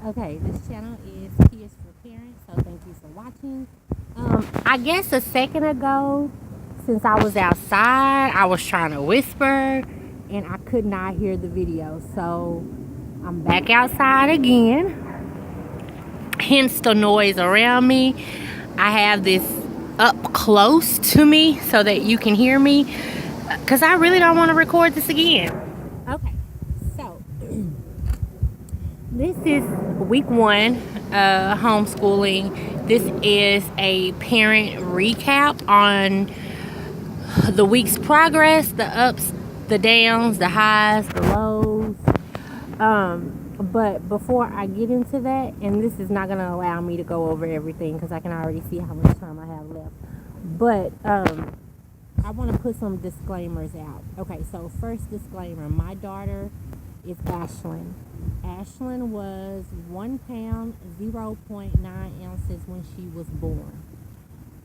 Okay, this channel is Peers for Parents, so thank you for watching. I guess a second ago, since I was outside, I was trying to whisper and I could not hear the video. So I'm back outside again, hence the noise around me. I have this up close to me so that you can hear me because I really don't want to record this again. Okay, so this is week one, homeschooling. This is a parent recap on the week's progress, the ups, the downs, the highs, the lows. But before I get into that, and this is not going to allow me to go over everything because I can already see how much time I have left. But I want to put some disclaimers out. Okay, so first disclaimer, my daughter is Ashlyn. Ashlyn was 1 pound, 0.9 ounces when she was born.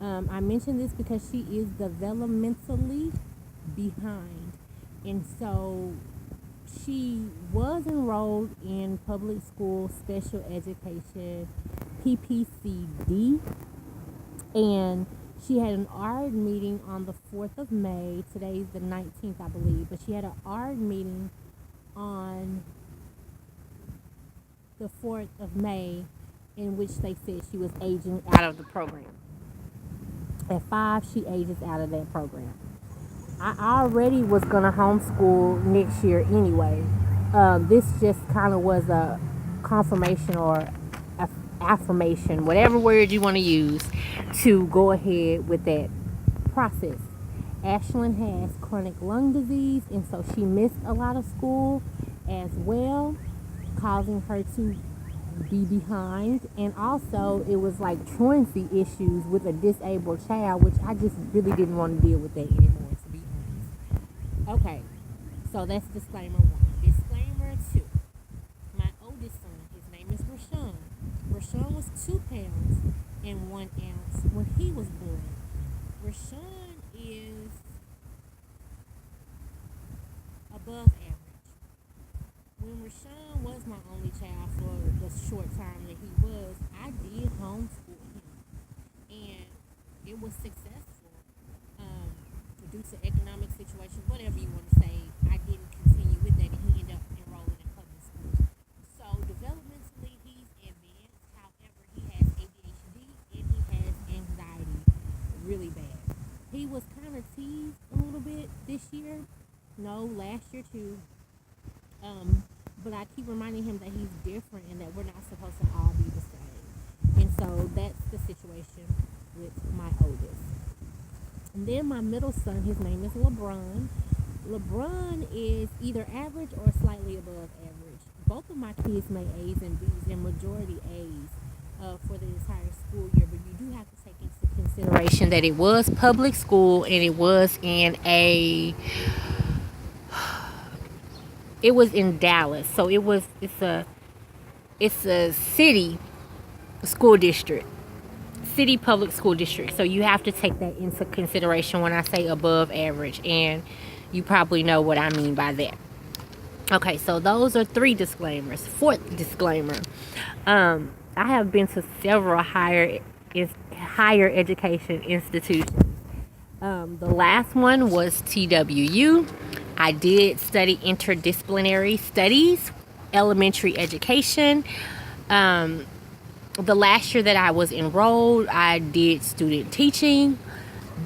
I mention this because she is developmentally behind. And so she was enrolled in public school special education, PPCD, and she had an ARD meeting on the 4th of May. Today's the 19th, I believe, but she had an ARD meeting on the 4th of May in which they said she was aging out of the program. At 5, she ages out of that program. I already was going to homeschool next year anyway. This just kind of was a confirmation or affirmation, whatever word you want to use, to go ahead with that process. Ashlyn has chronic lung disease, and so she missed a lot of school as well, causing her to be behind. And also it was like truancy issues with a disabled child, which I just really didn't want to deal with that anymore, to be honest. Okay, so that's disclaimer 1. Disclaimer 2, my oldest son, his name is Rashawn. Rashawn was 2 pounds and 1 ounce when he was born. Rashawn is above average. When Rashawn was my only child for the short time that he was, I did homeschool him, and it was successful. Due to economic situation, whatever you want to say, I didn't continue with that, and he ended up enrolling in public school. So developmentally, he's advanced. However, he has ADHD and he has anxiety really bad. He was kind of teased a little bit this year. No, last year too. But I keep reminding him that he's different and that we're not supposed to all be the same. And so that's the situation with my oldest. And then my middle son, his name is LeBron. LeBron is either average or slightly above average. Both of my kids made A's and B's and majority A's for the entire school year. But you do have to take into consideration that it was public school and it was in Dallas. So it's a city school district. City public school district. So you have to take that into consideration when I say above average, and you probably know what I mean by that. Okay, so those are 3 disclaimers. 4th disclaimer, I have been to several higher education institutions. The last one was TWU. I did study interdisciplinary studies, elementary education. The last year that I was enrolled, I did student teaching,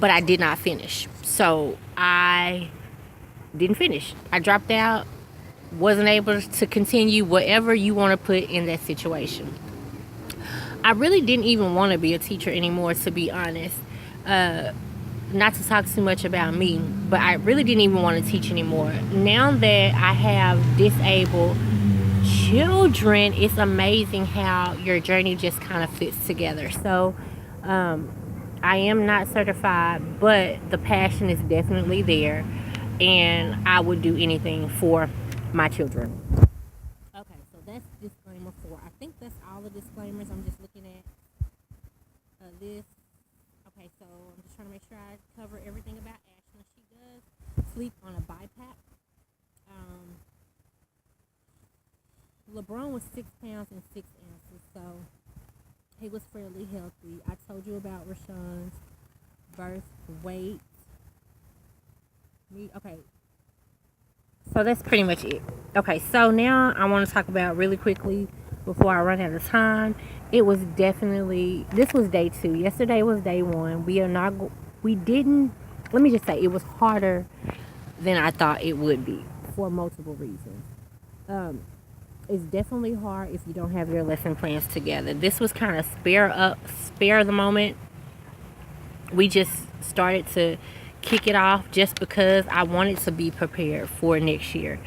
but I did not finish. So I didn't finish. I dropped out, wasn't able to continue, whatever you want to put in that situation. I really didn't even want to be a teacher anymore, to be honest. Not to talk too much about me, but I really didn't even want to teach anymore. Now that I have disabled children, it's amazing how your journey just kind of fits together. So I am not certified, but the passion is definitely there, and I would do anything for my children. Okay, so that's disclaimer 4. I think that's all the disclaimers. I'm just looking at this. Okay, so I'm just trying to make sure I cover everything about Ashlyn. She does sleep on a BiPAP. LeBron was 6 pounds and 6 ounces, so he was fairly healthy. I told you about Rashawn's birth weight. Okay, so that's pretty much it. Okay, so now I want to talk about really quickly before I run out of time. It was definitely, this was day 2. Yesterday was day 1. We didn't, let me just say, it was harder than I thought it would be for multiple reasons. It's definitely hard if you don't have your lesson plans together. This was kind of spare of the moment. We just started to kick it off just because I wanted to be prepared for next year.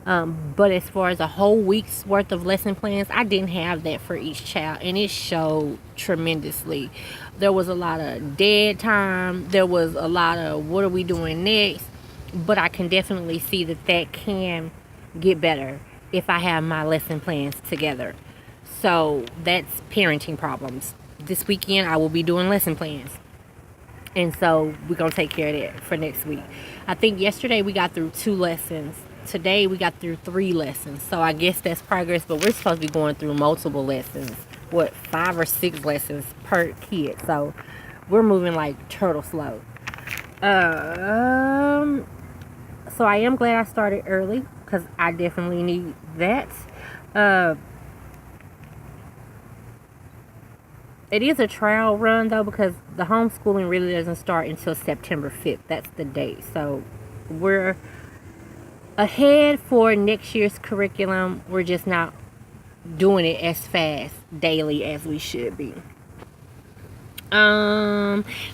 But as far as a whole week's worth of lesson plans, I didn't have that for each child, and it showed tremendously. There was a lot of dead time. There was a lot of what are we doing next? But I can definitely see that can get better if I have my lesson plans together. So that's parenting problems. This weekend I will be doing lesson plans. And so we're going to take care of that for next week. I think yesterday we got through 2 lessons. Today we got through 3 lessons. So I guess that's progress, but we're supposed to be going through multiple lessons. 5 or 6 lessons per kid. So we're moving like turtle slow. So I am glad I started early because I definitely need that. It is a trial run though, because the homeschooling really doesn't start until September 5th. That's the date. So we're ahead for next year's curriculum. We're just not doing it as fast daily as we should be.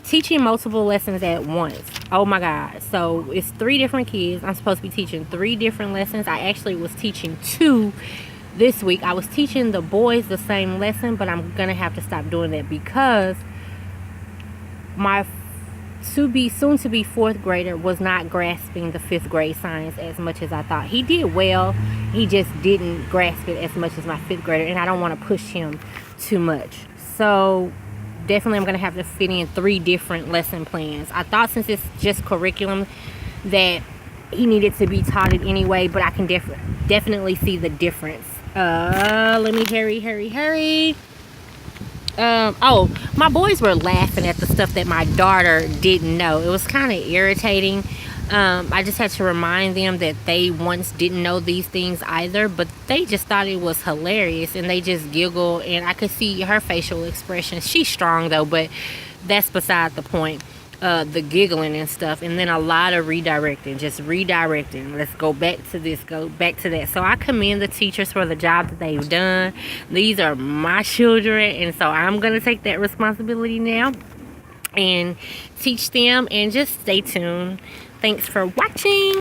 Teaching multiple lessons at once. Oh my God. So it's 3 different kids. I'm supposed to be teaching 3 different lessons. I actually was teaching 2 this week. I was teaching the boys the same lesson, but I'm gonna have to stop doing that because my soon to be 4th grader was not grasping the 5th grade science as much as I thought. He did well, he just didn't grasp it as much as my 5th grader, and I don't want to push him too much. So definitely I'm gonna have to fit in 3 different lesson plans. I thought since it's just curriculum that he needed to be taught it anyway, but I can definitely see the difference. Let me hurry. My boys were laughing at the stuff that my daughter didn't know. It was kind of irritating. I just had to remind them that they once didn't know these things either, but they just thought it was hilarious and they just giggle, and I could see her facial expressions. She's strong though, but that's beside the point. The giggling and stuff, and then a lot of redirecting. Let's go back to this, go back to that. So I commend the teachers for the job that they've done. These are my children, and so I'm gonna take that responsibility now and teach them, and just stay tuned. Thanks for watching.